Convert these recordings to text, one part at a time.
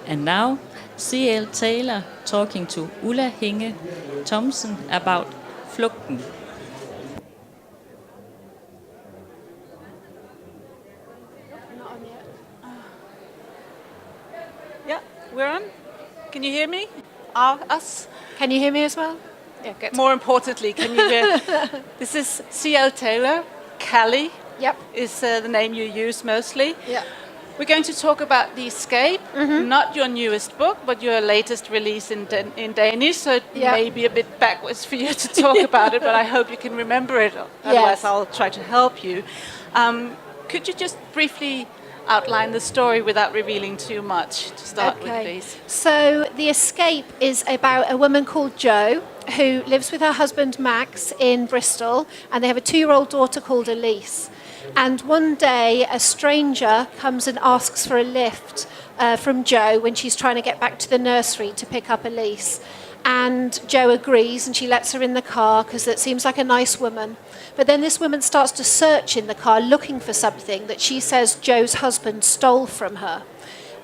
And now, C.L. Taylor talking to Ulla Hinge Thomsen about Flugten. Yeah, we're on. Can you hear me? Us? Can you hear me as well? Yeah, good. More importantly, can you hear? This is C.L. Taylor. Callie is the name you use mostly. Yeah. We're going to talk about The Escape, not your newest book, but your latest release in Danish, so it may be a bit backwards for you to talk about it, but I hope you can remember it, otherwise I'll try to help you. Could you just briefly outline the story without revealing too much to start with, please? So The Escape is about a woman called Jo who lives with her husband Max in Bristol, and they have a 2-year-old daughter called Elise. And one day a stranger comes and asks for a lift from Jo when she's trying to get back to the nursery to pick up Elise. And Jo agrees and she lets her in the car because it seems like a nice woman. But then this woman starts to search in the car looking for something that she says Jo's husband stole from her.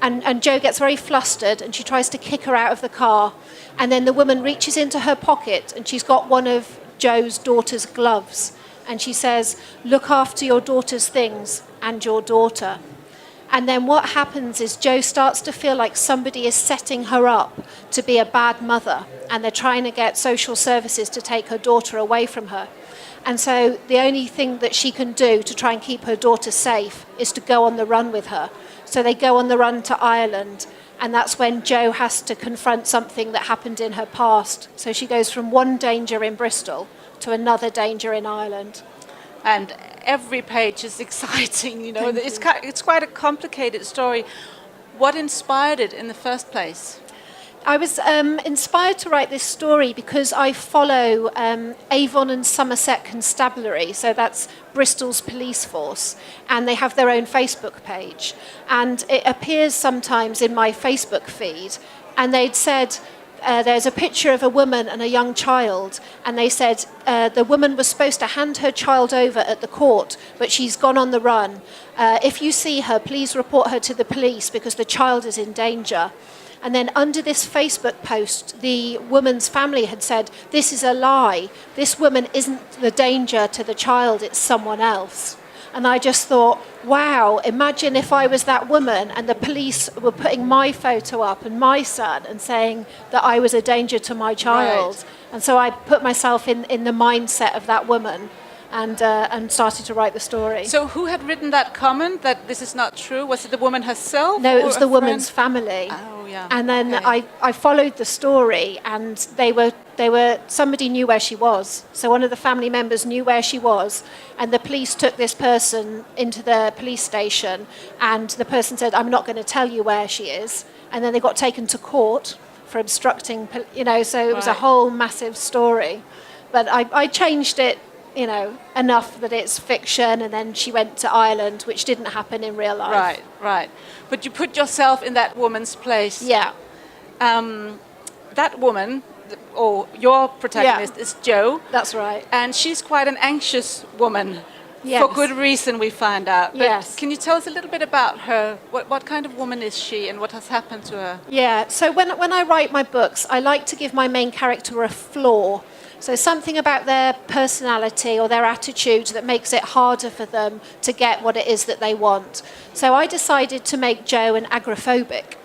And Jo gets very flustered and she tries to kick her out of the car. And then the woman reaches into her pocket and she's got one of Jo's daughter's gloves. And she says, "Look after your daughter's things and your daughter." And then what happens is Jo starts to feel like somebody is setting her up to be a bad mother. And they're trying to get social services to take her daughter away from her. And so the only thing that she can do to try and keep her daughter safe is to go on the run with her. So they go on the run to Ireland. And that's when Jo has to confront something that happened in her past. So she goes from one danger in Bristol to another danger in Ireland. And every page is exciting, you know. It's quite a complicated story. What inspired it in the first place? I was inspired to write this story because I follow Avon and Somerset Constabulary, so that's Bristol's police force, and they have their own Facebook page. And it appears sometimes in my Facebook feed, and they'd said, there's a picture of a woman and a young child, and they said the woman was supposed to hand her child over at the court, but she's gone on the run. If you see her, please report her to the police because the child is in danger. And then under this Facebook post, the woman's family had said, this is a lie. This woman isn't the danger to the child, it's someone else. And I just thought, wow, imagine if I was that woman and the police were putting my photo up and my son and saying that I was a danger to my child. Right. And so I put myself in the mindset of that woman and started to write the story. So who had written that comment that this is not true? Was it the woman herself? No, it or was a the friend? woman's family. Oh, yeah. And then Okay. I followed the story, and they were somebody knew where she was. So one of the family members knew where she was, and the police took this person into the police station, and the person said, I'm not going to tell you where she is. And then they got taken to court for obstructing, so it was a Right. whole massive story. But I changed it, enough that it's fiction, and then she went to Ireland, which didn't happen in real life. Right, right. But you put yourself in that woman's place. Yeah. That woman, or your protagonist, is Jo, That's right. and she's quite an anxious woman. Yes. For good reason, we find out. But Yes. can you tell us a little bit about her? What kind of woman is she, and what has happened to her? Yeah, so when I write my books, I like to give my main character a flaw. So something about their personality or their attitude that makes it harder for them to get what it is that they want. So I decided to make Jo an agoraphobic.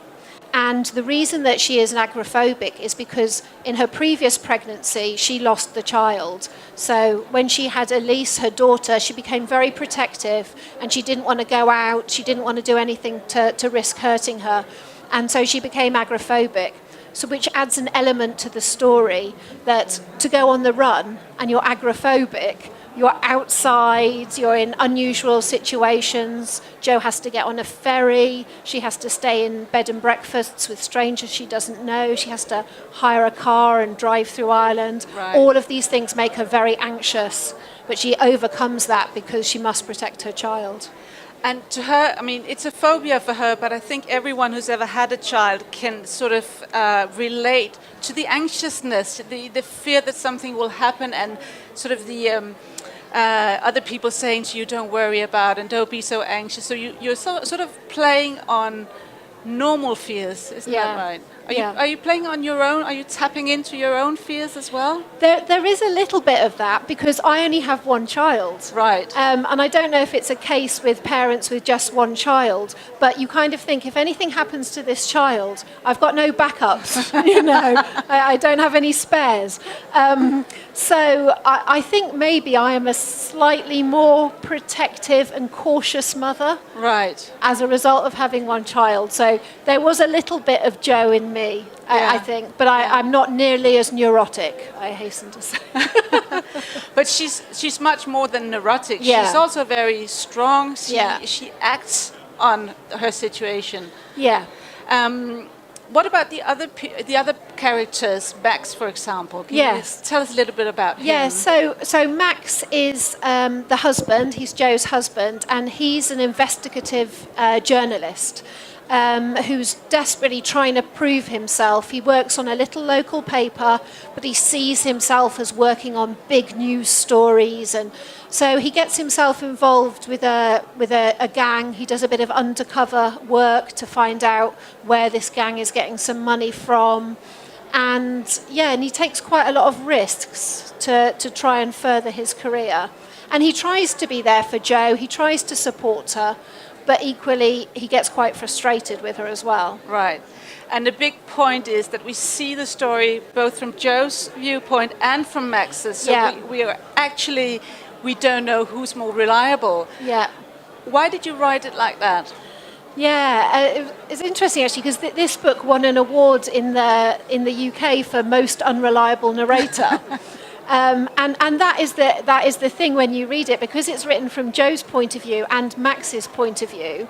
And the reason that she is an agoraphobic is because in her previous pregnancy, she lost the child. So when she had Elise, her daughter, she became very protective and she didn't want to go out. She didn't want to do anything to risk hurting her. And so she became agoraphobic. So which adds an element to the story that to go on the run and you're agoraphobic, you're outside, you're in unusual situations. Jo has to get on a ferry. She has to stay in bed and breakfasts with strangers she doesn't know. She has to hire a car and drive through Ireland. Right. All of these things make her very anxious, but she overcomes that because she must protect her child. And to her, I mean, it's a phobia for her, but I think everyone who's ever had a child can sort of relate to the anxiousness, the fear that something will happen, and sort of the other people saying to you, don't worry about it and don't be so anxious. So you're sort of playing on normal fears, isn't that right? Are you playing on your own? Are you tapping into your own fears as well? There is a little bit of that because I only have one child. Right. And I don't know if it's a case with parents with just one child, but you kind of think if anything happens to this child, I've got no backups, I don't have any spares. So I think maybe I am a slightly more protective and cautious mother. Right. As a result of having one child. So there was a little bit of Jo in me, I think, but I'm not nearly as neurotic, I hasten to say. But she's much more than neurotic. Yeah. She's also very strong. Yeah. She acts on her situation. Yeah. What about the other characters, Max, for example? Can you tell us a little bit about him? Yeah, so Max is the husband, he's Jo's husband, and he's an investigative journalist who's desperately trying to prove himself. He works on a little local paper, but he sees himself as working on big news stories, and so he gets himself involved with a gang. He does a bit of undercover work to find out where this gang is getting some money from. And he takes quite a lot of risks to try and further his career. And he tries to be there for Jo, he tries to support her, but equally he gets quite frustrated with her as well. Right. And the big point is that we see the story both from Jo's viewpoint and from Max's. So we don't know who's more reliable. Yeah. Why did you write it like that? Yeah, it's interesting actually because this book won an award in the UK for most unreliable narrator. And that is the thing when you read it, because it's written from Jo's point of view and Max's point of view.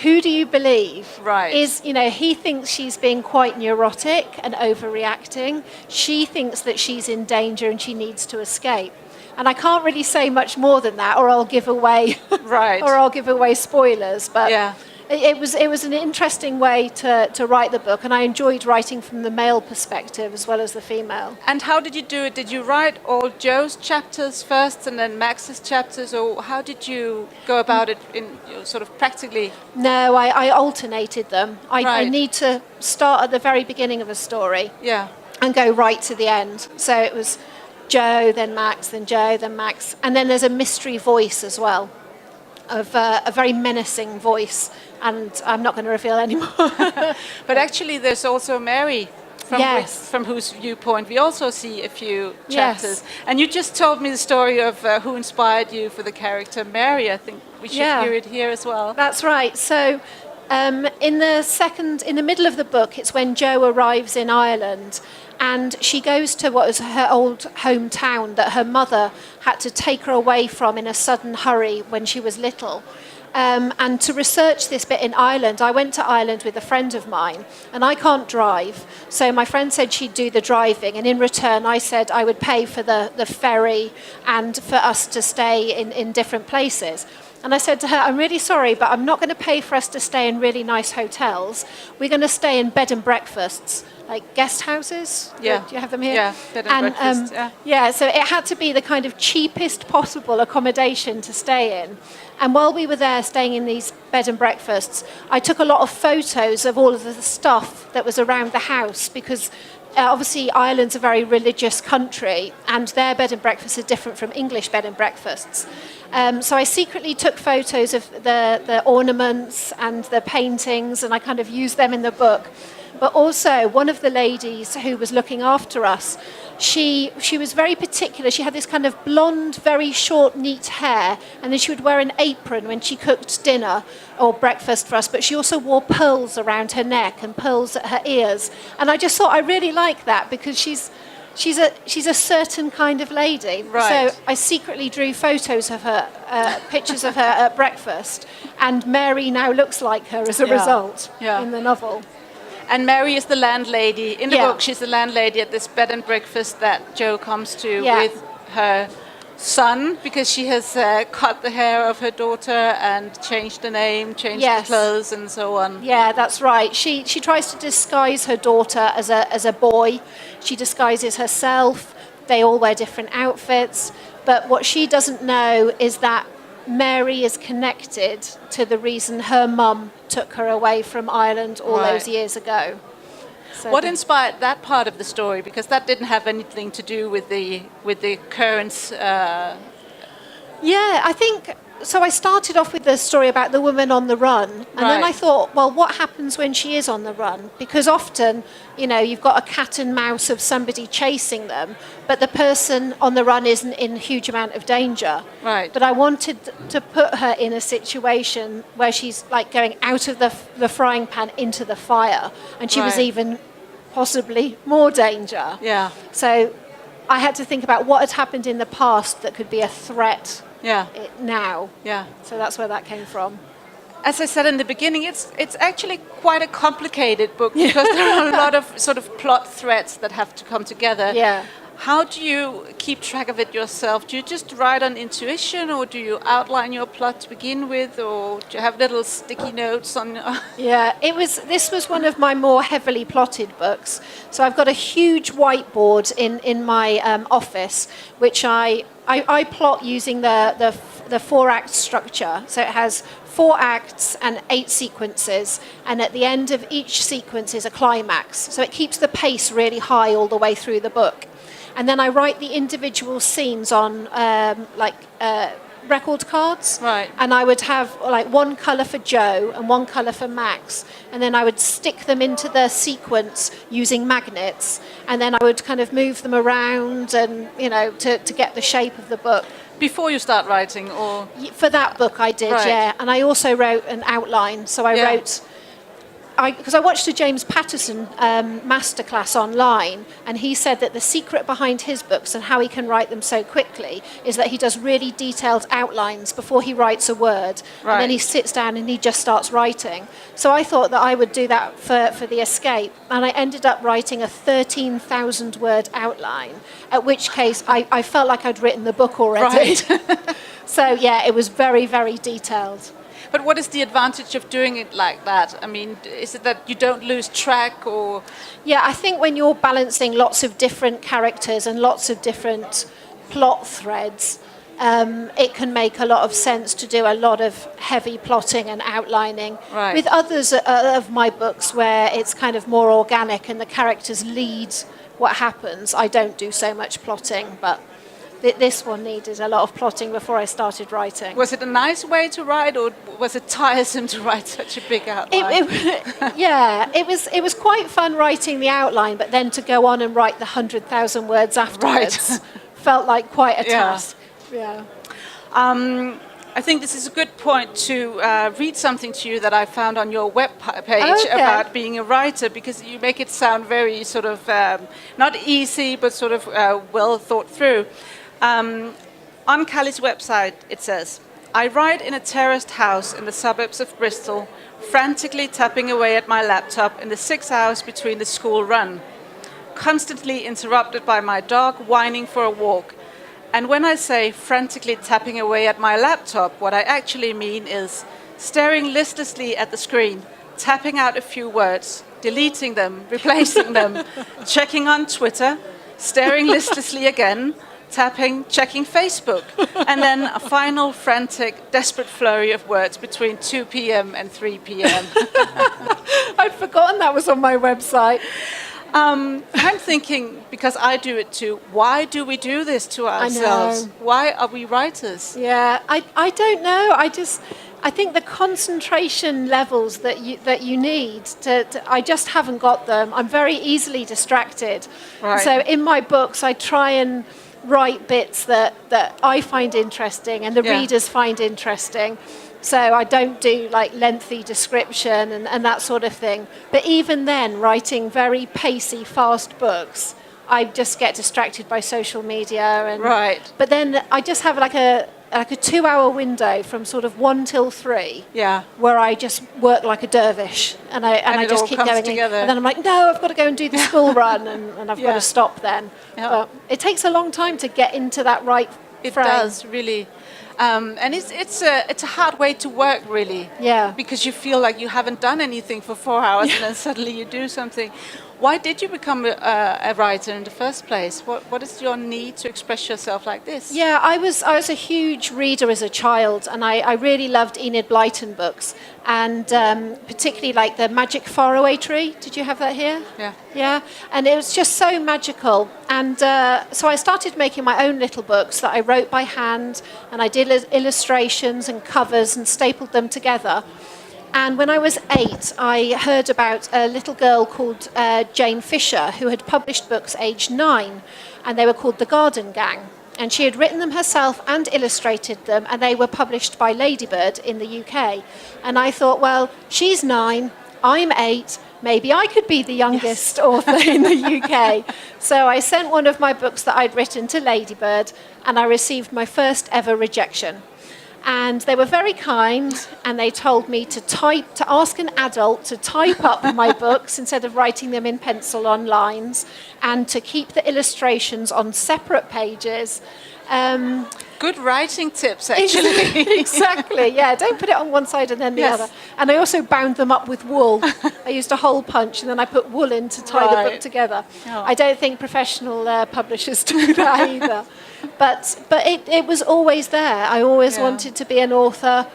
Who do you believe? Right. He thinks she's being quite neurotic and overreacting. She thinks that she's in danger and she needs to escape. And I can't really say much more than that, or I'll give away right. or I'll give away spoilers. But it was an interesting way to write the book, and I enjoyed writing from the male perspective as well as the female. And how did you do it? Did you write all Joe's chapters first and then Max's chapters, or how did you go about it in sort of practically? No, I alternated them. I Right. need to start at the very beginning of a story Yeah. and go right to the end. So it was Joe, then Max, then Joe, then Max. And then there's a mystery voice as well, of a very menacing voice. And I'm not going to reveal any more. But actually, there's also Mary, Yes. from whose viewpoint we also see a few Yes. chapters. And you just told me the story of who inspired you for the character Mary. I think we should Yeah. hear it here as well. That's right. So in the middle of the book, it's when Jo arrives in Ireland, and she goes to what was her old hometown that her mother had to take her away from in a sudden hurry when she was little. And to research this bit in Ireland, I went to Ireland with a friend of mine, and I can't drive. So my friend said she'd do the driving, and in return I said I would pay for the ferry and for us to stay in different places. And I said to her, I'm really sorry, but I'm not going to pay for us to stay in really nice hotels. We're going to stay in bed and breakfasts, like guest houses. Yeah. Do you have them here? Yeah, bed and breakfast, yeah. Yeah, so it had to be the kind of cheapest possible accommodation to stay in. And while we were there staying in these bed and breakfasts, I took a lot of photos of all of the stuff that was around the house, because obviously Ireland's a very religious country, and their bed and breakfasts are different from English bed and breakfasts. So I secretly took photos of the ornaments and the paintings, and I kind of used them in the book. But also, one of the ladies who was looking after us, she was very particular. She had this kind of blonde, very short, neat hair, and then she would wear an apron when she cooked dinner or breakfast for us, but she also wore pearls around her neck and pearls at her ears. And I just thought I really like that, because she's a certain kind of lady. Right. So I secretly drew photos of her, pictures of her at breakfast, and Mary now looks like her as a result in the novel. And Mary is the landlady. In the Yeah. book, she's the landlady at this bed and breakfast that Jo comes to Yeah. with her son, because she has cut the hair of her daughter and changed the name, changed the Yes. clothes, and so on. Yeah, that's right. She tries to disguise her daughter as a boy. She disguises herself. They all wear different outfits. But what she doesn't know is that Mary is connected to the reason her mum took her away from Ireland all Right. those years ago. So What inspired that part of the story? Because that didn't have anything to do with the currents. Yeah, I think so. I started off with the story about the woman on the run, and then I Right. thought, well, what happens when she is on the run? Because often, you've got a cat and mouse of somebody chasing them, but the person on the run isn't in a huge amount of danger. Right. But I wanted to put her in a situation where she's like going out of the frying pan into the fire, and she was Right. even possibly more danger. Yeah. So I had to think about what had happened in the past that could be a threat Yeah. now. Yeah. So that's where that came from. As I said in the beginning, it's actually quite a complicated book, because there are a lot of sort of plot threads that have to come together. Yeah. How do you keep track of it yourself? Do you just write on intuition, or do you outline your plot to begin with, or do you have little sticky notes on? Yeah, this was one of my more heavily plotted books. So I've got a huge whiteboard in my office, which I plot using the 4-act structure. So it has 4 acts and 8 sequences, and at the end of each sequence is a climax. So it keeps the pace really high all the way through the book. And then I write the individual scenes on record cards. Right. And I would have like one colour for Joe and one colour for Max. And then I would stick them into the sequence using magnets. And then I would kind of move them around and, to get the shape of the book. Before you start writing, or For that book I did, Right. yeah. And I also wrote an outline. So I Yeah. wrote... Because I watched a James Patterson masterclass online, and he said that the secret behind his books and how he can write them so quickly is that he does really detailed outlines before he writes a word, and then Right. he sits down and he just starts writing. So I thought that I would do that for The Escape, and I ended up writing a 13,000 word outline, at which case I felt like I'd written the book already. Right. So yeah, it was very, very detailed. But what is the advantage of doing it like that? I mean, is it that you don't lose track, or? Yeah, I think when you're balancing lots of different characters and lots of different plot threads, it can make a lot of sense to do a lot of heavy plotting and outlining. Right. With others of my books where it's kind of more organic and the characters lead what happens, I don't do so much plotting, but this one needed a lot of plotting before I started writing. Was it a nice way to write, or was it tiresome to write such a big outline? It was quite fun writing the outline, but then to go on and write the 100,000 words afterwards felt like quite a task. Yeah. I think this is a good point to read something to you that I found on your web page about being a writer, because you make it sound very sort of not easy, but sort of well thought through. On Callie's website, it says, "I write in a terraced house in the suburbs of Bristol, frantically tapping away at my laptop in the 6 hours between the school run, constantly interrupted by my dog whining for a walk. And when I say frantically tapping away at my laptop, what I actually mean is staring listlessly at the screen, tapping out a few words, deleting them, replacing them, checking on Twitter, staring listlessly again, tapping, checking Facebook, and then a final frantic, desperate flurry of words between 2 p.m. and 3 p.m. I'd forgotten that was on my website. I'm thinking, because I do it too, why do we do this to ourselves? I know. Why are we writers? Yeah, I don't know. I think the concentration levels that you need I just haven't got them. I'm very easily distracted. Right. So in my books, I try and write bits that I find interesting and the readers find interesting. So I don't do like lengthy description and that sort of thing. But even then, writing very pacey, fast books, I just get distracted by social media. But then I just have like a 2-hour window from sort of 1 till 3, where I just work like a dervish, and I just keep going. Together. And then I'm like, no, I've got to go and do the school run, and I've got to stop then. Yeah. But it takes a long time to get into that right It frame. does, really. And it's a hard way to work, really. Yeah. Because you feel like you haven't done anything for 4 hours, and then suddenly you do something. Why did you become a writer in the first place? What is your need to express yourself like this? Yeah, I was a huge reader as a child, and I really loved Enid Blyton books, and particularly like the Magic Faraway Tree. Did you have that here? Yeah. Yeah, and it was just so magical. And so I started making my own little books that I wrote by hand, and I did illustrations and covers and stapled them together. And when I was 8, I heard about a little girl called Jane Fisher, who had published books aged 9, and they were called The Garden Gang. And she had written them herself and illustrated them, and they were published by Ladybird in the UK. And I thought, well, she's 9, I'm 8, maybe I could be the youngest author in the UK. So I sent one of my books that I'd written to Ladybird, and I received my first ever rejection. And they were very kind, and they told me to ask an adult to type up my books instead of writing them in pencil on lines, and to keep the illustrations on separate pages. Good writing tips, actually. Exactly, yeah. Don't put it on one side and then the other. And I also bound them up with wool. I used a hole punch, and then I put wool in to tie the book together. Oh. I don't think professional publishers do that either. But it was always there. I always wanted to be an author.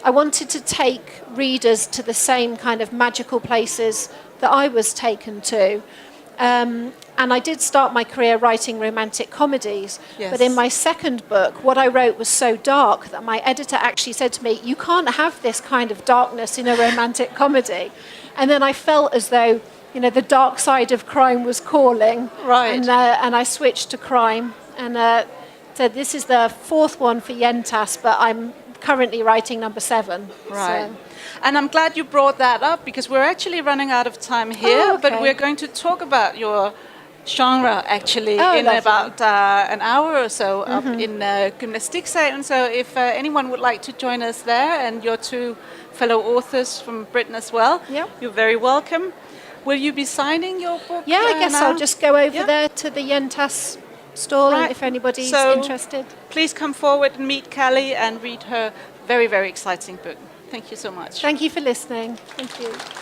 I wanted to take readers to the same kind of magical places that I was taken to. And I did start my career writing romantic comedies. Yes. But in my second book, what I wrote was so dark that my editor actually said to me, you can't have this kind of darkness in a romantic comedy. And then I felt as though, the dark side of crime was calling. Right. And I switched to crime. And so this is the 4th one for Yentas, but I'm currently writing number 7. Right. So. And I'm glad you brought that up, because we're actually running out of time here, but we're going to talk about your genre actually in lovely. about an hour or so up in Gymnastiksalen. So if anyone would like to join us there, and your 2 fellow authors from Britain as well, you're very welcome. Will you be signing your book? Yeah, I guess now? I'll just go over there to the Yentas stall if anybody's interested. Please come forward and meet Callie and read her very, very exciting book. Thank you so much. Thank you for listening. Thank you.